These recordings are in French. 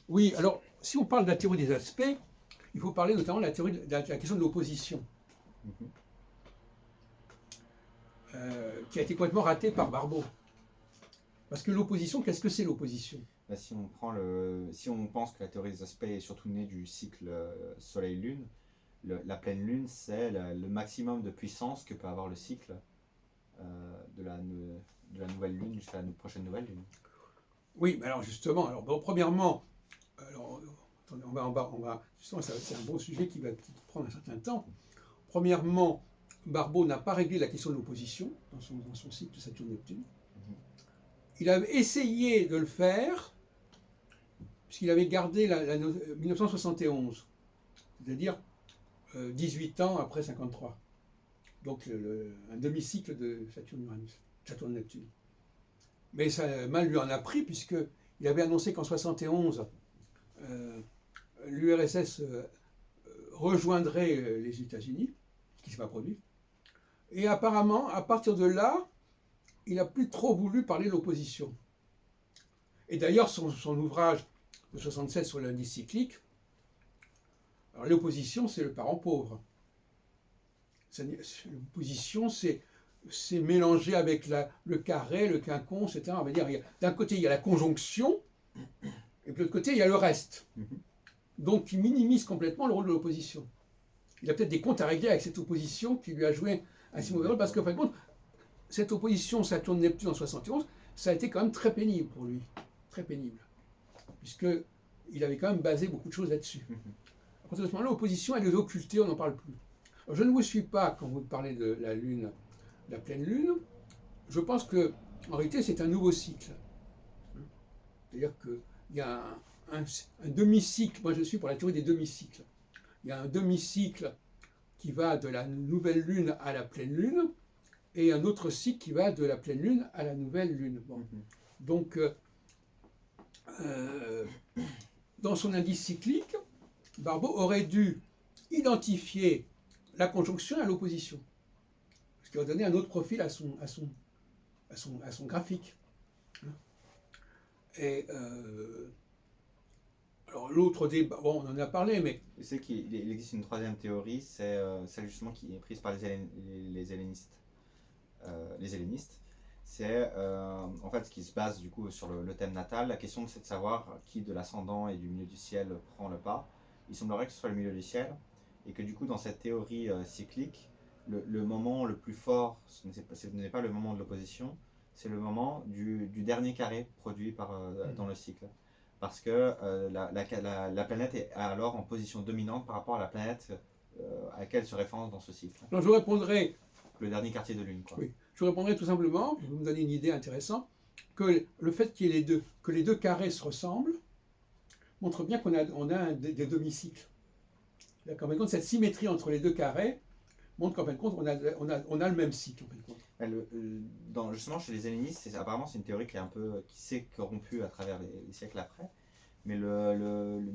Oui, alors, si on parle de la théorie des aspects, il faut parler notamment de la théorie de la question de l'opposition, Mhm. qui a été complètement ratée par Barbeau. Parce que l'opposition, qu'est-ce que c'est l'opposition? Là, si on pense que la théorie des aspects est surtout née du cycle Soleil-Lune, la pleine Lune, c'est le maximum de puissance que peut avoir le cycle de la nouvelle Lune jusqu'à la prochaine nouvelle Lune. Oui, mais alors justement, alors, bon, premièrement, alors, attendez, justement, c'est un bon sujet qui va prendre un certain temps. Premièrement, Barbeau n'a pas réglé la question de l'opposition dans son cycle de Saturne-Neptune. Mhm. Il a essayé de le faire, puisqu'il avait gardé 1971, c'est-à-dire 18 ans après 53. Donc un demi-cycle de Saturne-Uranus, Saturne-Neptune. Mais ça mal lui en a pris, puisqu'il avait annoncé qu'en 71, l'URSS rejoindrait les États-Unis, ce qui ne s'est pas produit. Et apparemment, à partir de là, il n'a plus trop voulu parler de l'opposition. Et d'ailleurs, son ouvrage de 67 sur l'indice cyclique, alors l'opposition, c'est le parent pauvre. L'opposition, c'est mélangé avec le carré, le quinconce, etc. On va dire, d'un côté, il y a la conjonction, et de l'autre côté, il y a le reste. Mhm. Donc, il minimise complètement le rôle de l'opposition. Il a peut-être des comptes à régler avec cette opposition qui lui a joué un si mauvais rôle, parce que, par contre, cette opposition Saturne-Neptune en 71, ça a été quand même très pénible pour lui. Très pénible. Puisqu'il avait quand même basé beaucoup de choses là-dessus. Mhm. À partir de ce moment-là, l'opposition, elle est occultée, on n'en parle plus. Alors, je ne vous suis pas quand vous parlez de la Lune, de la pleine Lune. Je pense que, en réalité, c'est un nouveau cycle. C'est-à-dire qu'il y a un demi-cycle. Moi, je suis pour la théorie des demi-cycles. Il y a un demi-cycle qui va de la nouvelle Lune à la pleine Lune, et un autre cycle qui va de la pleine Lune à la nouvelle Lune. Bon. Mhm. Donc, euh, dans son indice cyclique, Barbeau aurait dû identifier la conjonction à l'opposition, ce qui aurait donné un autre profil à son graphique. Et alors l'autre débat, bon, on en a parlé, mais Je sais qu'il existe une troisième théorie, c'est celle justement qui est prise par les hellénistes. Les hellénistes, c'est en fait ce qui se base du coup sur le thème natal. La question c'est de savoir qui de l'ascendant et du milieu du ciel prend le pas. Il semblerait que ce soit le milieu du ciel et que du coup dans cette théorie cyclique, le moment le plus fort, ce n'est pas le moment de l'opposition, c'est le moment du dernier carré produit dans le cycle. Parce que la planète est alors en position dominante par rapport à la planète à laquelle se référence dans ce cycle. alors je vous répondrai, Le dernier quartier de lune, quoi. oui, je vous répondrai tout simplement, pour vous donner une idée intéressante, que le fait qu'il y ait que les deux carrés se ressemblent, montre bien on a des demi-cycles. En fin de compte, cette symétrie entre les deux carrés montre qu'en fin de compte, on a le même cycle. En fin de compte. Justement, chez les hellénistes, apparemment c'est une théorie qui s'est corrompue à travers les siècles après, mais il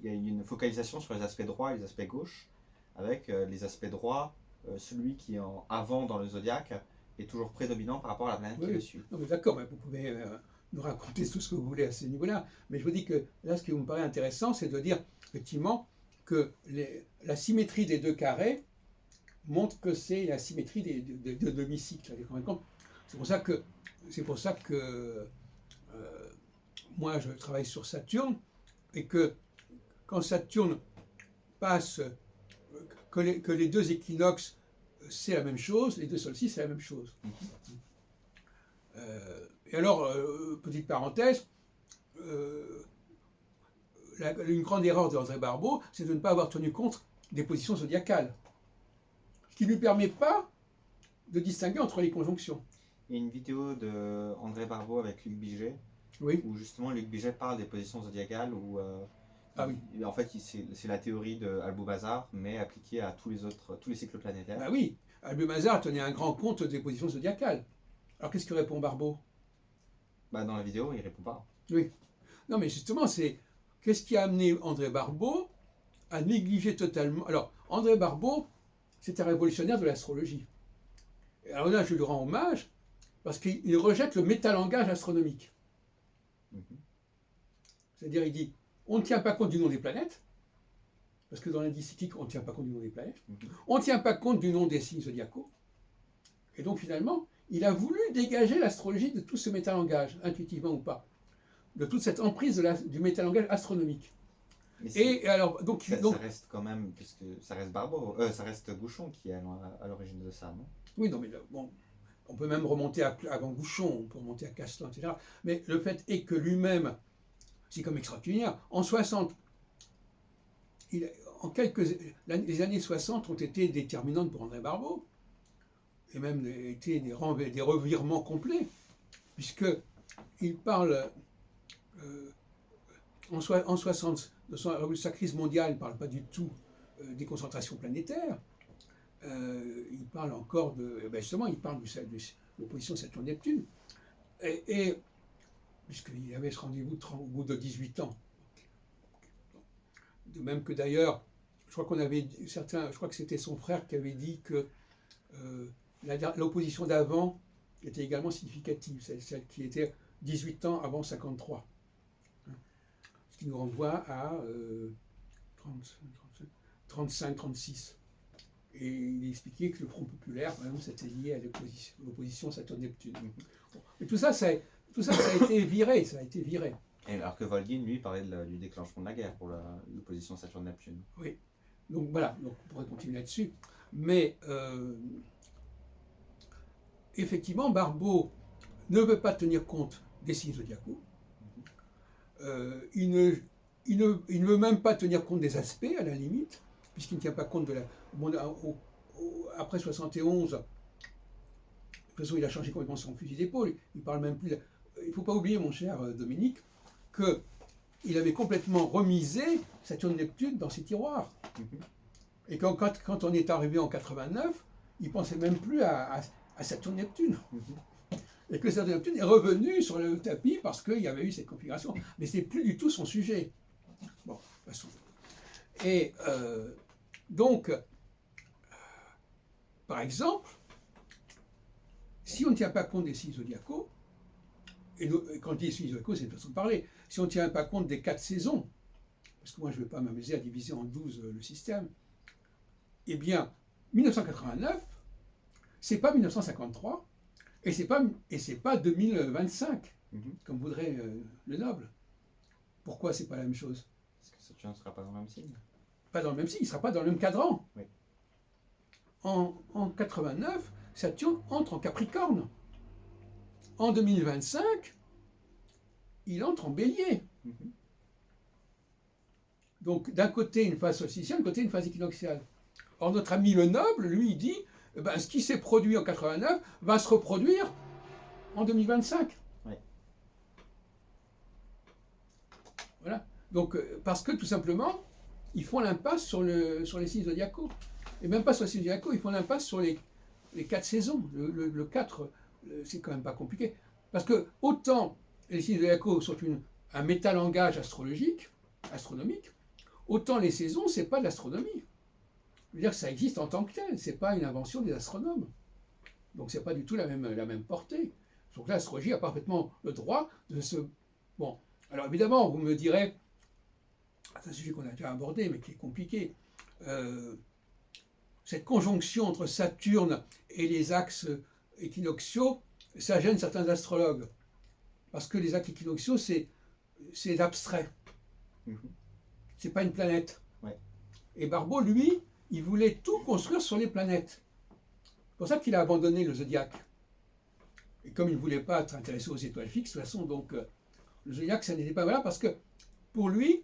y a une focalisation sur les aspects droits et les aspects gauches, avec les aspects droits, celui qui est avant dans le zodiaque est toujours prédominant par rapport à la planète qui le Oui, suit. non, mais d'accord, mais vous pouvez nous raconter tout ce que vous voulez à ce niveau-là. Mais je vous dis que là, ce qui me paraît intéressant, c'est de dire effectivement que la symétrie des deux carrés montre que c'est la symétrie des demi-cycles. C'est pour ça que moi, je travaille sur Saturne, et que quand Saturne passe, que les deux équinoxes, c'est la même chose, les deux solstices, c'est la même chose. Et alors, petite parenthèse, une grande erreur d'André Barbeau, c'est de ne pas avoir tenu compte des positions zodiacales, ce qui ne lui permet pas de distinguer entre les conjonctions. Il y a une vidéo de André Barbeau avec Luc Biget, Oui. où justement Luc Biget parle des positions zodiacales, où Ah oui. en fait c'est la théorie de Alboubazar, mais appliquée à tous les cycles planétaires. Bah oui, Albumazar tenait un grand compte des positions zodiacales. Alors qu'est-ce que répond Barbeau? Bah, dans la vidéo, il répond pas. Oui. Non, mais justement, c'est qu'est-ce qui a amené André Barbeau à négliger totalement. Alors, André Barbeau, c'est un révolutionnaire de l'astrologie. Alors là, je lui rends hommage parce qu'il rejette le métalangage astronomique. Mhm. C'est-à-dire, il dit on ne tient pas compte du nom des planètes, parce que dans l'indice cyclique, on ne tient pas compte du nom des planètes. Mhm. On ne tient pas compte du nom des signes zodiacaux. Et donc finalement, il a voulu dégager l'astrologie de tout ce métalangage, intuitivement ou pas, de toute cette emprise du métalangage astronomique. Mais Et alors, donc, ça reste quand même, puisque ça reste ça reste Gouchon qui est à l'origine de ça, non? oui, non, mais bon, on peut même remonter avant Gouchon, on peut remonter à Castan, etc. Mais le fait est que lui-même, c'est comme extraordinaire, en 60, les années 60 ont été déterminantes pour André Barbeau, et même été des revirements complets, puisqu'il parle en 60, de sa crise mondiale, il ne parle pas du tout des concentrations planétaires, il parle encore justement, il parle de l'opposition Saturne-Neptune, et puisqu'il avait ce rendez-vous au bout de 18 ans. De même que d'ailleurs, je crois que c'était son frère qui avait dit que l'opposition d'avant était également significative, celle qui était 18 ans avant 53. Ce qui nous renvoie à 35-36. Et il expliquait que le Front populaire, par exemple, c'était lié à l'opposition Saturne-Neptune. Bon. Mais tout ça, ça a été viré, Et alors que Volgin, lui, parlait du déclenchement de la guerre pour l'opposition Saturne-Neptune. Oui. Donc voilà, donc on pourrait continuer là-dessus. Mais effectivement, Barbeau ne veut pas tenir compte des signes zodiacaux. Il ne veut même pas tenir compte des aspects, à la limite, puisqu'il ne tient pas compte de la... après 71, de toute façon, il a changé complètement son fusil d'épaule. Il parle même plus... Il ne faut pas oublier, mon cher Dominique, qu'il avait complètement remisé Saturne-Neptune dans ses tiroirs. Et quand on est arrivé en 89, il ne pensait même plus à Saturne-Neptune. Et que Saturne-Neptune est revenu sur le tapis parce qu'il y avait eu cette configuration. Mais ce n'est plus du tout son sujet. Bon, passons. Et donc, par exemple, si on ne tient pas compte des signes zodiacaux, et quand je dis signes zodiacaux, c'est une façon de parler, si on ne tient pas compte des 4 saisons, parce que moi je ne vais pas m'amuser à diviser en 12 le système, eh bien, 1989, c'est pas 1953, et c'est pas 2025, comme voudrait le noble. Pourquoi c'est pas la même chose? Parce que Saturne ne sera pas dans le même signe. Pas dans le même signe, il ne sera pas dans le même cadran. Oui. En 89, Saturne entre en Capricorne. En 2025, il entre en Bélier. Donc d'un côté une phase solsticienne, d'un côté une phase équinoxiale. Or notre ami le noble, lui, il dit, ce qui s'est produit en 89 va se reproduire en 2025. Oui. Voilà. Donc parce que tout simplement, ils font l'impasse sur les signes zodiacaux. Et même pas sur les signes zodiacaux, ils font l'impasse sur les 4 saisons. Le 4, c'est quand même pas compliqué. Parce que autant les signes zodiacaux sont un métalangage astronomique, autant les saisons, c'est pas de l'astronomie. Je veux dire que ça existe en tant que tel, c'est pas une invention des astronomes. Donc c'est pas du tout la même portée. Donc l'astrologie a parfaitement le droit de se... Bon, alors évidemment, vous me direz, c'est un sujet qu'on a déjà abordé, mais qui est compliqué, cette conjonction entre Saturne et les axes équinoxiaux, ça gêne certains astrologues. Parce que les axes équinoxiaux, c'est abstrait. C'est pas une planète. Ouais. Et Barbeau, lui, il voulait tout construire sur les planètes. C'est pour ça qu'il a abandonné le zodiaque. Et comme il ne voulait pas être intéressé aux étoiles fixes, de toute façon, donc, le zodiaque, ça n'était pas voilà, parce que pour lui,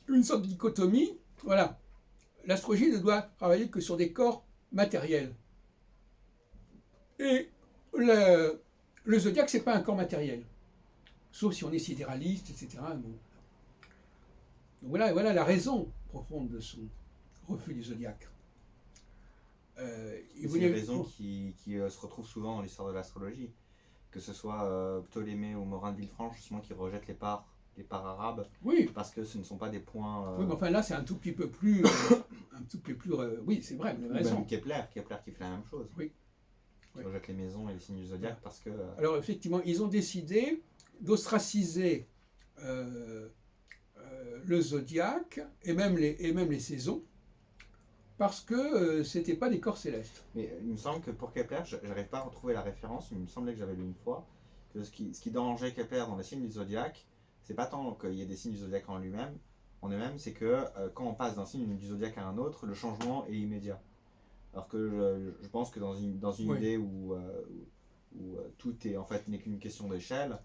une sorte de dichotomie, voilà, l'astrologie ne doit travailler que sur des corps matériels. Et le zodiaque, c'est pas un corps matériel. Sauf si on est sidéraliste, etc. Bon. Donc voilà la raison profonde de son refus du zodiaque. C'est une raison qui se retrouve souvent dans l'histoire de l'astrologie. Que ce soit Ptolémée ou Morin de Villefranche, justement, qui rejettent les parts arabes, oui, parce que ce ne sont pas des points... Oui, mais enfin là, c'est un tout petit peu plus... oui, c'est vrai, vous avez raison. Même Kepler qui fait la même chose. Oui. Qui rejette les maisons et les signes du zodiaque parce que... Alors effectivement, ils ont décidé d'ostraciser le zodiaque et même les saisons, parce que c'était pas des corps célestes. Mais il me semble que pour Kepler, j'arrive pas à retrouver la référence, mais il me semblait que j'avais lu une fois que ce qui dérangeait Kepler dans les signes du zodiaque, c'est pas tant qu'il y ait des signes du zodiaque en eux-mêmes, c'est que quand on passe d'un signe du zodiaque à un autre, le changement est immédiat. Alors que je pense que dans une Oui. idée où tout est en fait n'est qu'une question d'échelle,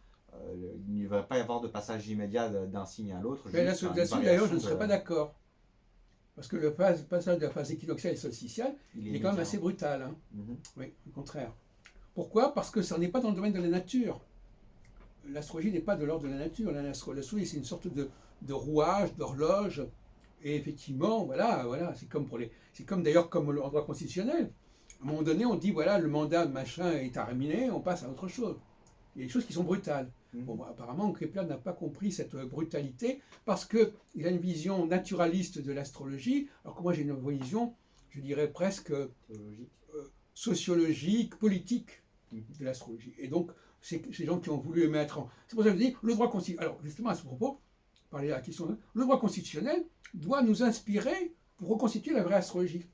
il ne va pas y avoir de passage immédiat d'un signe à l'autre. Mais Juste une là-dessus, d'ailleurs, je variation ne serais pas d'accord. Parce que le passage de la phase équinoxiale et solsticiale, il est quand même immédiat. assez brutal. Hein. Mhm. Oui, au contraire. Pourquoi? Parce que ça n'est pas dans le domaine de la nature. L'astrologie n'est pas de l'ordre de la nature. L'astrologie, c'est une sorte de rouage, d'horloge. Et effectivement, voilà, c'est comme d'ailleurs comme le droit constitutionnel. À un moment donné, on dit voilà, le mandat de machin est terminé, on passe à autre chose. Il y a des choses qui sont brutales. Bon, apparemment, Kepler n'a pas compris cette brutalité parce qu'il a une vision naturaliste de l'astrologie, alors que moi j'ai une vision, je dirais presque Théologique. sociologique, politique de l'astrologie. Et donc, c'est ces gens qui ont voulu mettre en... C'est pour ça que je dis, le droit constitutionnel... Alors, justement, à ce propos, parler de la question, le droit constitutionnel doit nous inspirer pour reconstituer la vraie astrologie.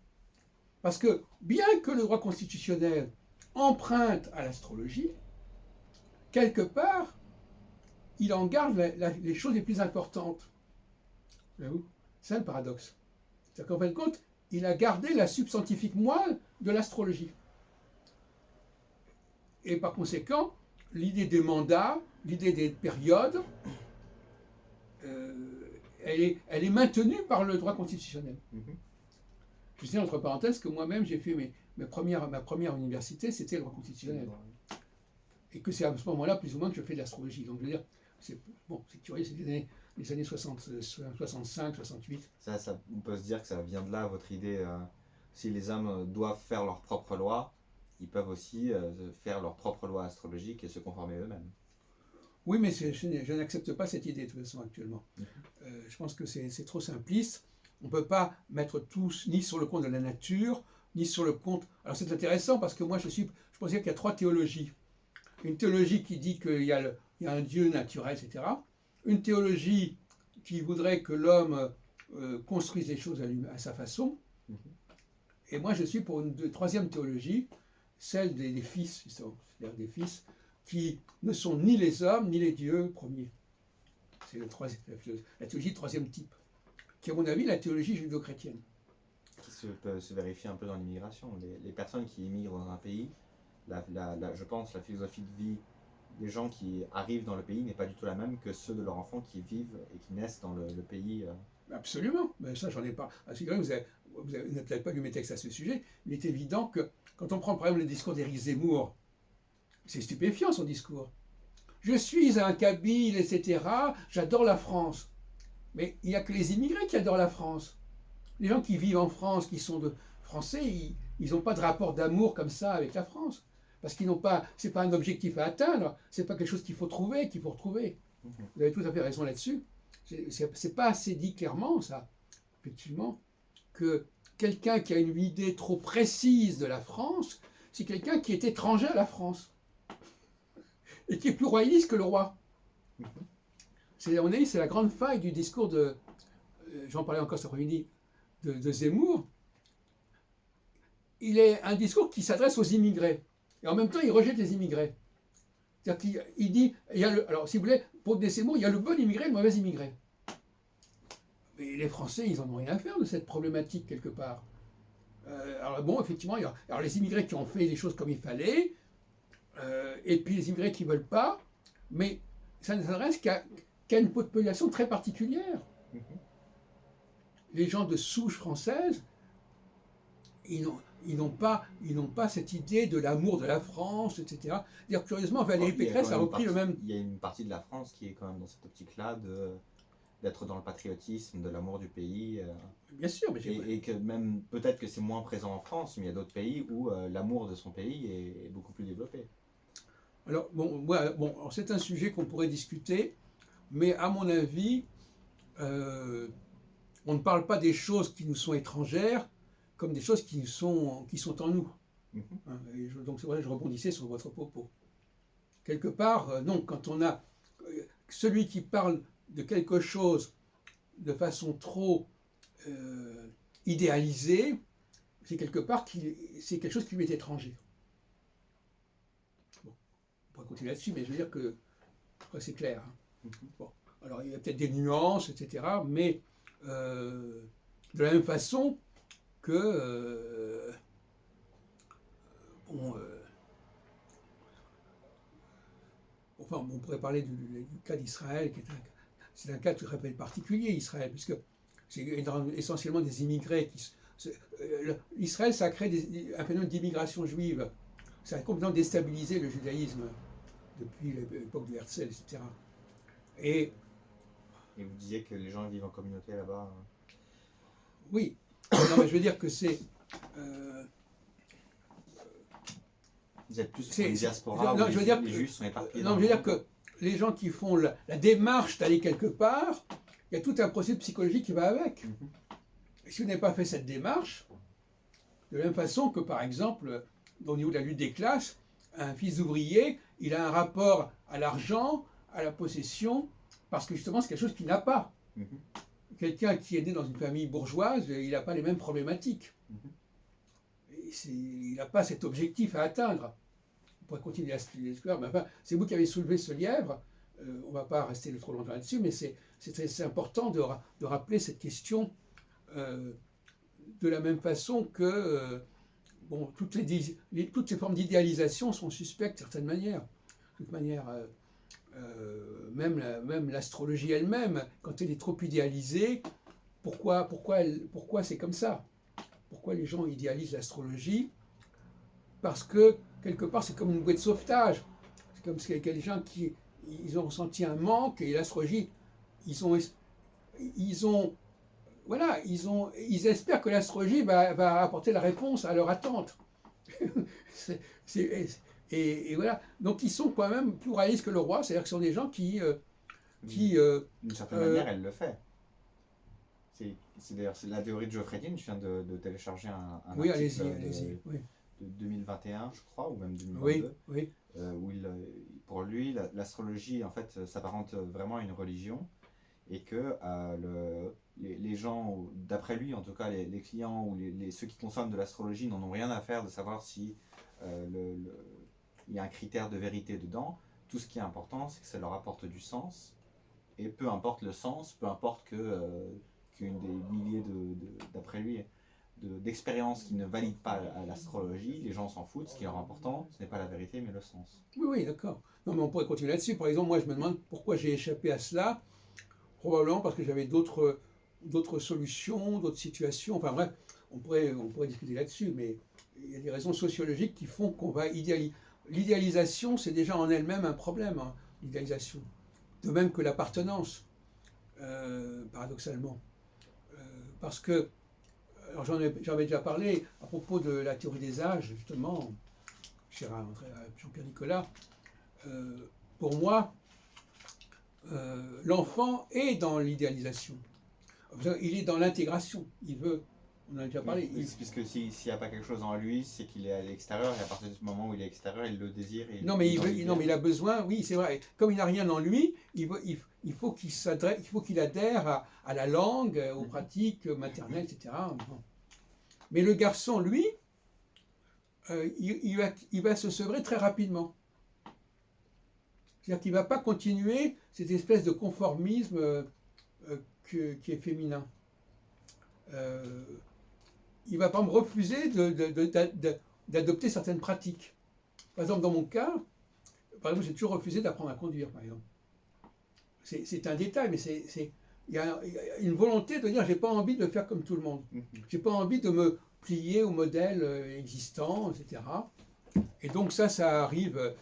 Parce que, bien que le droit constitutionnel emprunte à l'astrologie, quelque part, il en garde les choses les plus importantes. Voyez-vous? C'est le paradoxe. C'est-à-dire qu'en fin de compte, il a gardé la substantifique moelle de l'astrologie. Et par conséquent, l'idée des mandats, l'idée des périodes, elle est maintenue par le droit constitutionnel. Je sais entre parenthèses que moi-même j'ai fait ma première université, c'était le droit constitutionnel. Et que c'est à ce moment-là, plus ou moins, que je fais de l'astrologie. Donc je veux dire, c'est curieux, c'est les années 65, 68. On peut se dire que ça vient de là, votre idée. Si les hommes doivent faire leurs propres lois, ils peuvent aussi faire leurs propres lois astrologiques et se conformer eux-mêmes. Oui, mais je n'accepte pas cette idée de toute façon actuellement. Je pense que c'est trop simpliste. On ne peut pas mettre tous ni sur le compte de la nature, ni sur le compte... Alors c'est intéressant parce que moi je pensais qu'il y a trois théologies. Une théologie qui dit qu'il y a un Dieu naturel, etc. Une théologie qui voudrait que l'homme construise les choses à sa façon. Et moi je suis pour une troisième théologie, celle des fils, justement. C'est-à-dire des fils qui ne sont ni les hommes, ni les dieux premiers. C'est la théologie de troisième type, qui est à mon avis la théologie judéo-chrétienne. Qui peut se vérifier un peu dans l'immigration. Les personnes qui immigrent dans un pays, je pense la philosophie de vie des gens qui arrivent dans le pays n'est pas du tout la même que ceux de leurs enfants qui vivent et qui naissent dans le pays. Absolument, mais ça j'en ai pas. Vous n'avez peut-être pas lu mes textes à ce sujet, il est évident que quand on prend par exemple le discours d'Éric Zemmour, c'est stupéfiant son discours. Je suis un Kabyle, etc. J'adore la France. Mais il n'y a que les immigrés qui adorent la France. Les gens qui vivent en France, qui sont français, ils n'ont pas de rapport d'amour comme ça avec la France. Parce qu'ils n'ont pas, c'est pas un objectif à atteindre, c'est pas quelque chose qu'il faut trouver, qu'il faut retrouver. Vous avez tout à fait raison là-dessus. C'est pas assez dit clairement, ça, effectivement, que quelqu'un qui a une idée trop précise de la France, c'est quelqu'un qui est étranger à la France. Et qui est plus royaliste que le roi. C'est la grande faille du discours de, j'en parlais encore cet après-midi, de Zemmour. Il est un discours qui s'adresse aux immigrés. Et en même temps, il rejette les immigrés. C'est-à-dire qu'il dit, alors si vous voulez, pour des Zemmour, il y a le bon immigré et le mauvais immigré. Mais les Français, ils n'en ont rien à faire de cette problématique quelque part. Alors bon, effectivement, il y a les immigrés qui ont fait les choses comme il fallait, et puis les immigrés qui ne veulent pas, mais ça ne s'adresse qu'à une population très particulière. Les gens de souche française, ils n'ont pas cette idée de l'amour de la France, etc. D'ailleurs, curieusement, Valérie Pécresse a repris le même... Il y a une partie de la France qui est quand même dans cette optique-là d'être dans le patriotisme, de l'amour du pays. Bien sûr, mais et que même, peut-être que c'est moins présent en France, mais il y a d'autres pays où l'amour de son pays est beaucoup plus développé. Alors, c'est un sujet qu'on pourrait discuter, mais à mon avis, on ne parle pas des choses qui nous sont étrangères comme des choses qui sont en nous. Donc c'est vrai que je rebondissais sur votre propos. Quelque part, non, quand on a celui qui parle de quelque chose de façon trop idéalisée, c'est c'est quelque chose qui lui est étranger. Bon, on pourrait continuer là-dessus, mais je veux dire que je crois que c'est clair. Hein. Bon. Alors il y a peut-être des nuances, etc., mais de la même façon que bon, enfin, on pourrait parler du cas d'Israël, c'est un cas tout à fait particulier, Israël, puisque c'est essentiellement des immigrés Israël, ça a créé un phénomène d'immigration juive. Ça a complètement déstabilisé le judaïsme depuis l'époque de Herzl, etc. Et vous disiez que les gens vivent en communauté là-bas. Oui, non, mais je veux dire que c'est. Vous êtes plus pour une diaspora non, où je veux dire les Juifs sont éparpillés. Non, je veux dire que les gens qui font la démarche d'aller quelque part, il y a tout un processus psychologique qui va avec. Et si vous n'avez pas fait cette démarche, de la même façon que, par exemple, au niveau de la lutte des classes, un fils d'ouvrier, il a un rapport à l'argent, à la possession, parce que justement, c'est quelque chose qu'il n'a pas. Quelqu'un qui est né dans une famille bourgeoise, il n'a pas les mêmes problématiques. Il n'a pas cet objectif à atteindre. On pourrait continuer à studier l'histoire, mais enfin, c'est vous qui avez soulevé ce lièvre. On ne va pas rester trop longtemps là-dessus, mais c'est très important de rappeler cette question de la même façon que bon, toutes ces formes d'idéalisation sont suspectes de certaine manière. De toute manière, même l'astrologie elle-même, quand elle est trop idéalisée, pourquoi c'est comme ça? Pourquoi les gens idéalisent l'astrologie? Parce que, quelque part, c'est comme une bouée de sauvetage. C'est comme si les gens qui ils ont ressenti un manque, et l'astrologie, ils espèrent que l'astrologie va apporter la réponse à leur attente. Et voilà. Donc ils sont quand même plus réalistes que le roi, c'est-à-dire que ce sont des gens qui d'une certaine manière, elle le fait. C'est d'ailleurs la théorie de Geoffrey Dean. Je viens de télécharger un oui, article allez-y. Oui. de 2021, je crois, ou même 2022, oui. Où pour lui, l'astrologie, en fait, s'apparente vraiment à une religion, et que les gens, d'après lui en tout cas, les clients ou ceux qui consomment de l'astrologie n'en ont rien à faire de savoir si il y a un critère de vérité dedans. Tout ce qui est important, c'est que ça leur apporte du sens, et peu importe le sens, peu importe qu'une des milliers d'après lui, d'expériences qui ne valident pas l'astrologie, les gens s'en foutent. Ce qui est important, ce n'est pas la vérité, mais le sens. Oui, d'accord. Non, mais on pourrait continuer là-dessus. Par exemple, moi, je me demande pourquoi j'ai échappé à cela. Probablement parce que j'avais d'autres solutions, d'autres situations. Enfin bref, on pourrait discuter là-dessus, mais il y a des raisons sociologiques qui font qu'on va idéaliser. L'idéalisation, c'est déjà en elle-même un problème, hein, l'idéalisation. De même que l'appartenance, paradoxalement. Parce que, alors j'en avais déjà parlé à propos de la théorie des âges, justement, cher à Jean-Pierre Nicolas. Pour moi, l'enfant est dans l'idéalisation. Il est dans l'intégration. Il veut, on en a déjà parlé. Puisque s'il n'y a pas quelque chose en lui, c'est qu'il est à l'extérieur, et à partir du moment où il est extérieur, il le désire. Non, mais il a besoin, oui, c'est vrai. Comme il n'a rien en lui, il faut qu'il adhère à la langue, aux pratiques maternelles, etc. Mais le garçon, lui, il va se sevrer très rapidement. C'est-à-dire qu'il ne va pas continuer cette espèce de conformisme qui est féminin. Il va pas me refuser d'adopter certaines pratiques. Par exemple, dans mon cas, j'ai toujours refusé d'apprendre à conduire, par exemple. C'est un détail, mais il y a une volonté de dire j'ai pas envie de faire comme tout le monde. J'ai pas envie de me plier au modèle existant, etc. Et donc ça arrive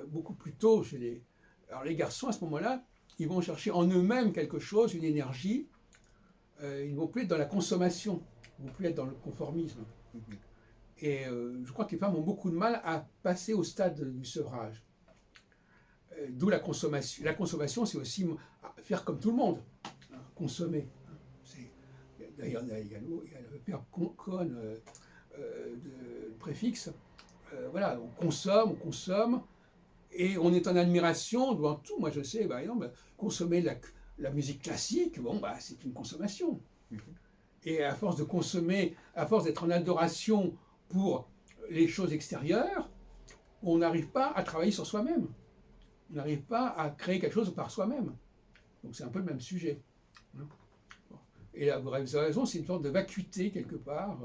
beaucoup plus tôt chez les... Alors les garçons, à ce moment-là, ils vont chercher en eux-mêmes quelque chose, une énergie. Ils ne vont plus être dans la consommation, ils ne vont plus être dans le conformisme. Et je crois que les femmes ont beaucoup de mal à passer au stade du sevrage. D'où la consommation. La consommation, c'est aussi faire comme tout le monde, hein, consommer. D'ailleurs, il y a le verbe con de préfixe. Voilà, on consomme, et on est en admiration devant tout. Moi, je sais, par exemple, consommer la musique classique, bon, bah, c'est une consommation. Mhm. Et à force de consommer, à force d'être en adoration pour les choses extérieures, on n'arrive pas à travailler sur soi-même. On n'arrive pas à créer quelque chose par soi-même. Donc c'est un peu le même sujet. Hein. Et là, vous avez raison, c'est une sorte de vacuité quelque part.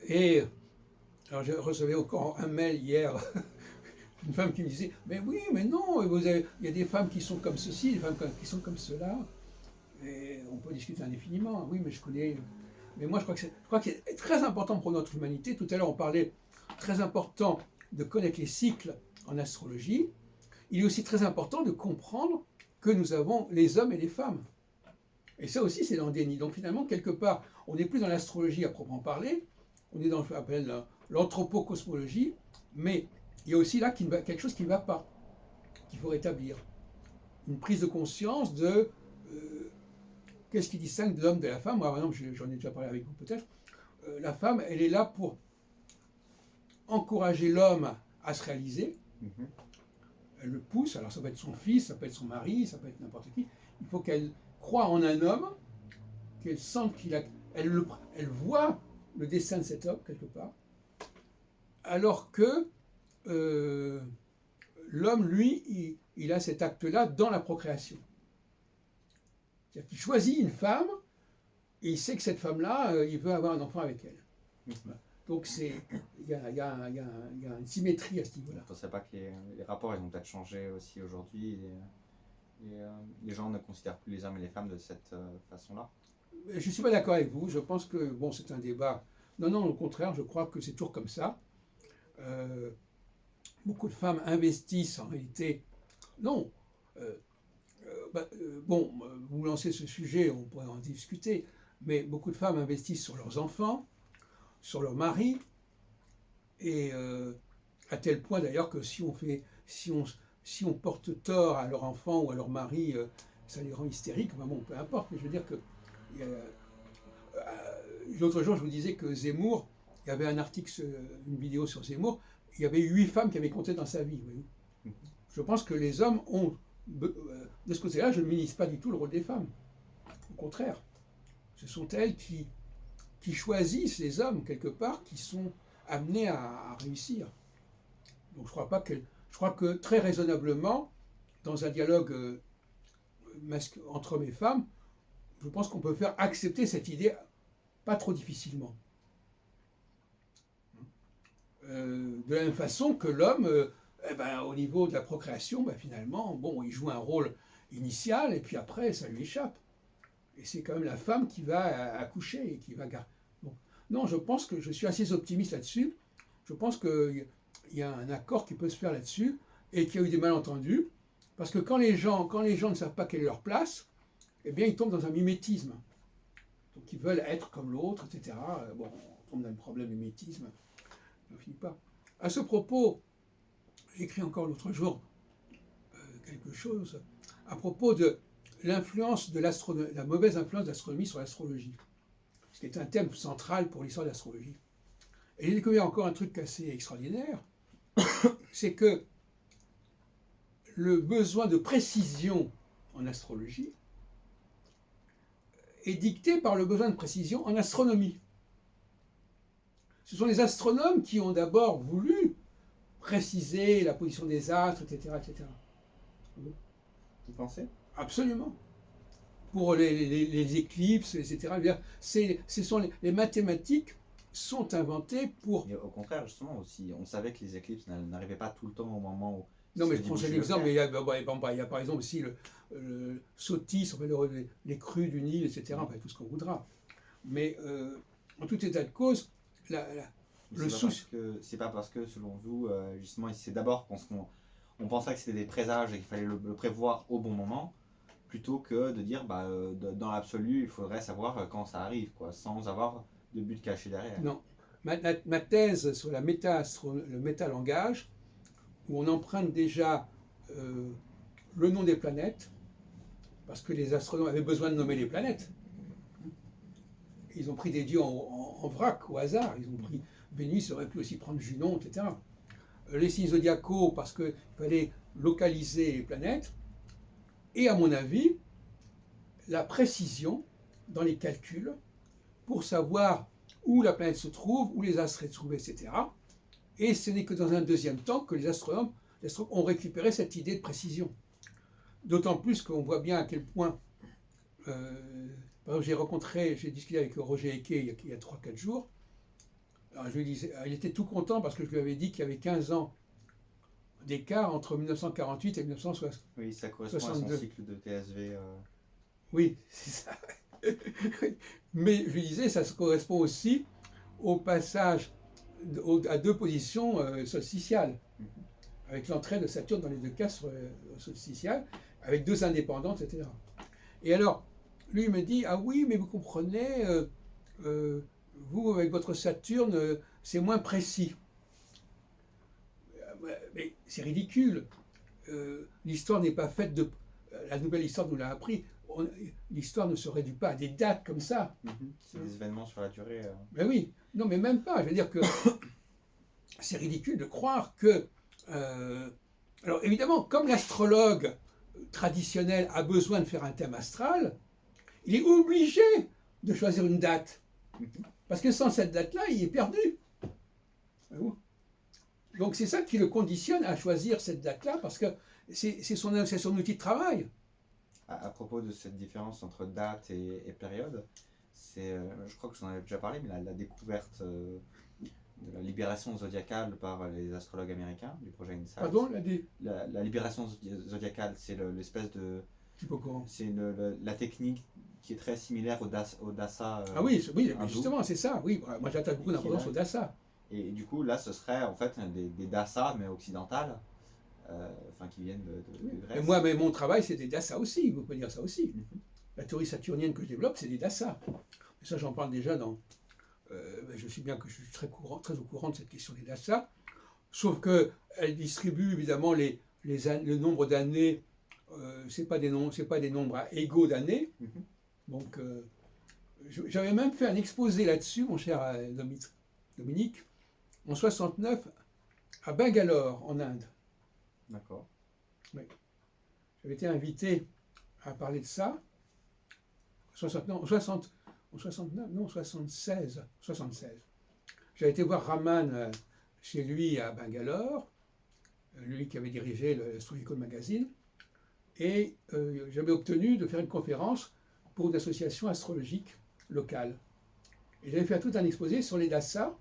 Et alors je recevais encore un mail hier, une femme qui me disait, mais oui, mais non, il y a des femmes qui sont comme ceci, des femmes qui sont comme cela. Et on peut discuter indéfiniment. Oui, mais je connais. Mais moi, je crois que c'est très important pour notre humanité. Tout à l'heure, on parlait très important de connaître les cycles en astrologie. Il est aussi très important de comprendre que nous avons les hommes et les femmes. Et ça aussi, c'est dans le déni. Donc finalement, quelque part, on n'est plus dans l'astrologie à proprement parler. On est dans ce qu'on appelle l'anthropocosmologie. Mais il y a aussi là quelque chose qui ne va pas, qu'il faut rétablir. Une prise de conscience de qu'est-ce qui distingue l'homme de la femme. Moi, par exemple, j'en ai déjà parlé avec vous peut-être. La femme, elle est là pour encourager l'homme à se réaliser. Mhm. Elle le pousse, alors ça peut être son fils, ça peut être son mari, ça peut être n'importe qui. Il faut qu'elle croie en un homme, qu'elle sente qu'il a. Elle voit le destin de cet homme, quelque part. Alors que l'homme, lui, il a cet acte-là dans la procréation. C'est-à-dire qu'il choisit une femme et il sait que cette femme-là, il veut avoir un enfant avec elle. Voilà. Donc il y a une symétrie à ce niveau-là. Je ne pensais pas que les rapports ils ont peut-être changé aussi aujourd'hui. Les gens ne considèrent plus les hommes et les femmes de cette façon-là. Je ne suis pas d'accord avec vous. Je pense que bon, c'est un débat. Non, non, au contraire, je crois que c'est toujours comme ça. Beaucoup de femmes investissent en réalité. Non. Bon, vous lancez ce sujet, on pourrait en discuter, mais beaucoup de femmes investissent sur leurs enfants, sur leur mari, et à tel point d'ailleurs que si on porte tort à leur enfant ou à leur mari, ça les rend hystériques. Enfin bon, peu importe, mais je veux dire que l'autre jour, je vous disais que Zemmour, il y avait un article, une vidéo sur Zemmour, il y avait 8 femmes qui avaient compté dans sa vie. Vous voyez. Je pense que les hommes ont, de ce côté-là, je ne minimise pas du tout le rôle des femmes. Au contraire, ce sont elles qui choisissent les hommes, quelque part, qui sont amenés à réussir. Donc je crois que très raisonnablement, dans un dialogue entre hommes et femmes, je pense qu'on peut faire accepter cette idée pas trop difficilement. De la même façon que l'homme, au niveau de la procréation, finalement, bon, il joue un rôle initial et puis après, ça lui échappe. Et c'est quand même la femme qui va accoucher et qui va garder. Bon. Non, je pense que je suis assez optimiste là-dessus. Je pense qu'il y a un accord qui peut se faire là-dessus et qu'il y a eu des malentendus. Parce que quand les gens ne savent pas quelle est leur place, eh bien, ils tombent dans un mimétisme. Donc, ils veulent être comme l'autre, etc. Bon, on tombe dans un problème de mimétisme. On ne finit pas. À ce propos, j'ai écrit encore l'autre jour quelque chose à propos de l'influence de la mauvaise influence de l'astronomie sur l'astrologie, ce qui est un thème central pour l'histoire de l'astrologie. Et j'ai découvert encore un truc assez extraordinaire, c'est que le besoin de précision en astrologie est dicté par le besoin de précision en astronomie. Ce sont les astronomes qui ont d'abord voulu préciser la position des astres, etc. etc. Vous pensez ? Absolument. Pour les éclipses, etc. Les mathématiques sont inventées pour... Et au contraire, justement, aussi, on savait que les éclipses n'arrivaient pas tout le temps au moment où... Non, mais je prends un exemple, mais il y a par exemple aussi le Sotis, les crues du Nil, etc., enfin, tout ce qu'on voudra. Mais en tout état de cause, le souci... C'est pas parce que, selon vous, justement, c'est d'abord parce qu'on pensait que c'était des présages et qu'il fallait le prévoir au bon moment, plutôt que de dire, dans l'absolu, il faudrait savoir quand ça arrive, quoi, sans avoir de but caché derrière. Non. Ma thèse sur le métalangage, où on emprunte déjà le nom des planètes, parce que les astronomes avaient besoin de nommer les planètes. Ils ont pris des dieux en vrac, au hasard. Ils ont pris Vénus, ils auraient pu aussi prendre Junon, etc. les signes zodiacaux parce qu'il fallait localiser les planètes, et à mon avis, la précision dans les calculs pour savoir où la planète se trouve, où les astres se trouvent, etc. Et ce n'est que dans un deuxième temps que les astronomes ont récupéré cette idée de précision. D'autant plus qu'on voit bien à quel point, par exemple, j'ai discuté avec Roger Eke il y a 3-4 jours. Alors je lui disais, il était tout content parce que je lui avais dit qu'il y avait 15 ans d'écart entre 1948 et 1962. Oui, ça correspond à son cycle de TSV. Oui, c'est ça. Mais je lui disais, ça correspond aussi au passage à 2 positions solsticiales, avec l'entrée de Saturne dans les 2 cas solsticiales, avec 2 indépendantes, etc. Et alors, lui il me dit, ah oui, mais vous comprenez, vous, avec votre Saturne, c'est moins précis. Mais c'est ridicule. L'histoire n'est pas faite de... La nouvelle histoire nous l'a appris. L'histoire ne se réduit pas à des dates comme ça. C'est des événements sur la durée. Mais oui, non, mais même pas. Je veux dire que c'est ridicule de croire que... alors évidemment, comme l'astrologue traditionnel a besoin de faire un thème astral, il est obligé de choisir une date. Parce que sans cette date-là, il est perdu. Donc c'est ça qui le conditionne à choisir cette date-là, parce que c'est son outil de travail. À propos de cette différence entre date et période, je crois que je vous en avais déjà parlé, mais la découverte de la libération zodiacale par les astrologues américains du projet InSight. Pardon, la libération zodiacale, c'est l'espèce de... C'est la technique qui est très similaire au dasa. Ah oui, justement, c'est ça. Oui, moi j'attache beaucoup d'importance au dasa. Et du coup, là, ce serait en fait des dasas, mais occidentales, qui viennent de Grèce. Et moi, mais mon travail, c'est des dasas aussi, vous pouvez dire ça aussi. La théorie saturnienne que je développe, c'est des dasas. Et ça, j'en parle déjà dans... je suis bien que je suis très au courant de cette question des dasas, sauf qu'elle distribue évidemment le nombre d'années, c'est pas des nombres égaux d'années. Donc, j'avais même fait un exposé là-dessus, mon cher Dominique, en 69, à Bangalore, en Inde. D'accord. Oui. J'avais été invité à parler de ça. 76. J'avais été voir Raman chez lui à Bangalore, lui qui avait dirigé l'Astrological Magazine, et j'avais obtenu de faire une conférence pour une association astrologique locale. Et j'avais fait tout un exposé sur les dasas,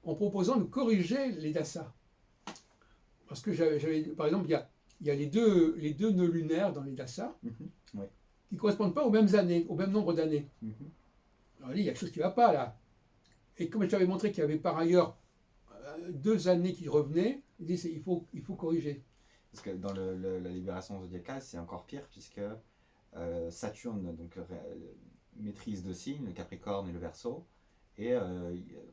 en proposant de corriger les dasas. Parce que par exemple, il y a les deux nœuds lunaires dans les dasas, Oui. qui ne correspondent pas aux mêmes années, au même nombre d'années. Alors il y a quelque chose qui ne va pas là. Et comme je t'avais montré qu'il y avait par ailleurs 2 années qui revenaient, il faut corriger. Parce que dans la libération zodiacale, c'est encore pire, puisque Saturne maîtrise 2 signes, le Capricorne et le Verseau, et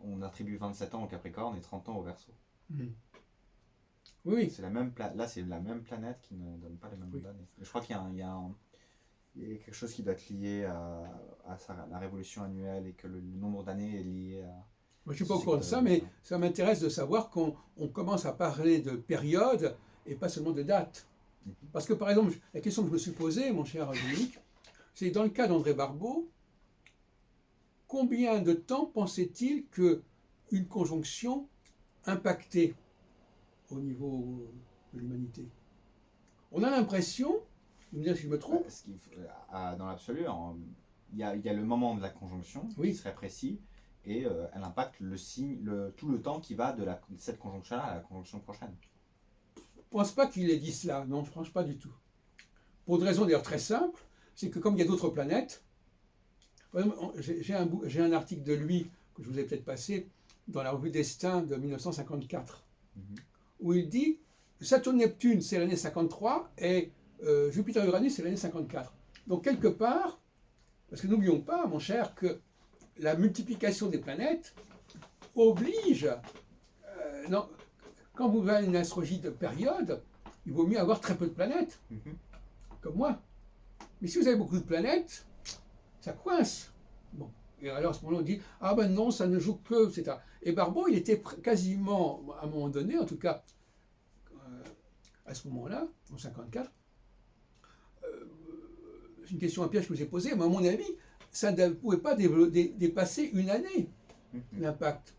on attribue 27 ans au Capricorne et 30 ans au Verseau. Oui. Là, c'est la même planète qui ne donne pas les mêmes années. Je crois qu'il y a quelque chose qui doit être lié à la révolution annuelle, et que le nombre d'années est lié à... Moi, je ne suis pas au courant de ça, mais ça m'intéresse de savoir qu'on commence à parler de période et pas seulement de date. Parce que, par exemple, la question que je me suis posée, mon cher Dominique, c'est dans le cas d'André Barbeau, combien de temps pensait-il qu'une conjonction impactait au niveau de l'humanité? On a l'impression, vous me direz si je me trompe. Dans l'absolu, il y a le moment de la conjonction qui serait précis, et elle impacte tout le temps qui va de cette conjonction-là à la conjonction prochaine. Je ne pense pas qu'il ait dit cela, non, je ne pense pas du tout. Pour une raison d'ailleurs très simple, c'est que comme il y a d'autres planètes, par exemple, j'ai un article de lui que je vous ai peut-être passé dans la revue Destin de 1954, où il dit Saturne-Neptune c'est l'année 53 et Jupiter-Uranus c'est l'année 54. Donc quelque part, parce que n'oublions pas, mon cher, que la multiplication des planètes oblige, quand vous avez une astrologie de période, il vaut mieux avoir très peu de planètes, comme moi. Mais si vous avez beaucoup de planètes, ça coince. Bon. Et alors à ce moment-là, on dit ah ben non, ça ne joue que, etc. Et Barbeau, il était quasiment, à un moment donné, en tout cas à ce moment-là, en 54, c'est une question à piège que je vous ai posée, mais à mon avis, ça ne pouvait pas dépasser une année, l'impact.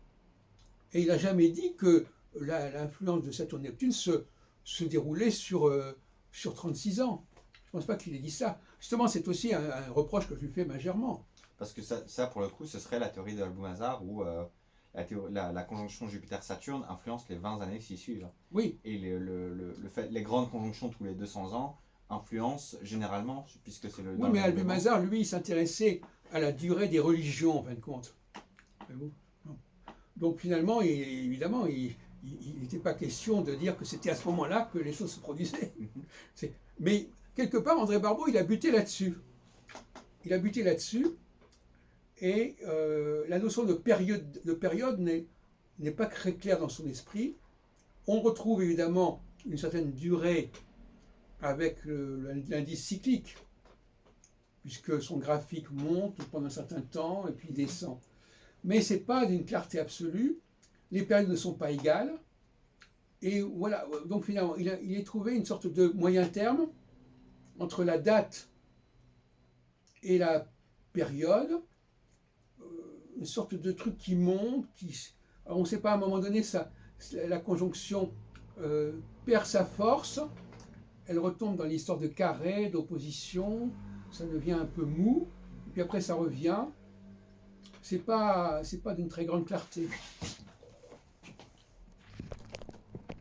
Et il n'a jamais dit que l'influence de Saturne-Neptune se déroulait sur 36 ans. Je ne pense pas qu'il ait dit ça. Justement, c'est aussi un reproche que je lui fais majeurement. Parce que ça, pour le coup, ce serait la théorie de Alboumazar où la conjonction Jupiter-Saturne influence les 20 années qui suivent. Oui. Et les grandes conjonctions tous les 200 ans influencent généralement, puisque c'est le... Oui, mais Alboumazar, lui, il s'intéressait à la durée des religions, en fin de compte. Donc finalement, évidemment, il n'était pas question de dire que c'était à ce moment-là que les choses se produisaient. Mais quelque part, André Barbeau, il a buté là-dessus. Il a buté là-dessus. Et la notion de période n'est pas très claire dans son esprit. On retrouve évidemment une certaine durée avec l'indice cyclique, puisque son graphique monte pendant un certain temps et puis descend. Mais ce n'est pas d'une clarté absolue. Les périodes ne sont pas égales. Et voilà, donc finalement, il a trouvé une sorte de moyen terme entre la date et la période, une sorte de truc qui monte, alors on ne sait pas, à un moment donné, la conjonction perd sa force, elle retombe dans l'histoire de carré, d'opposition, ça devient un peu mou, et puis après ça revient. C'est pas d'une très grande clarté.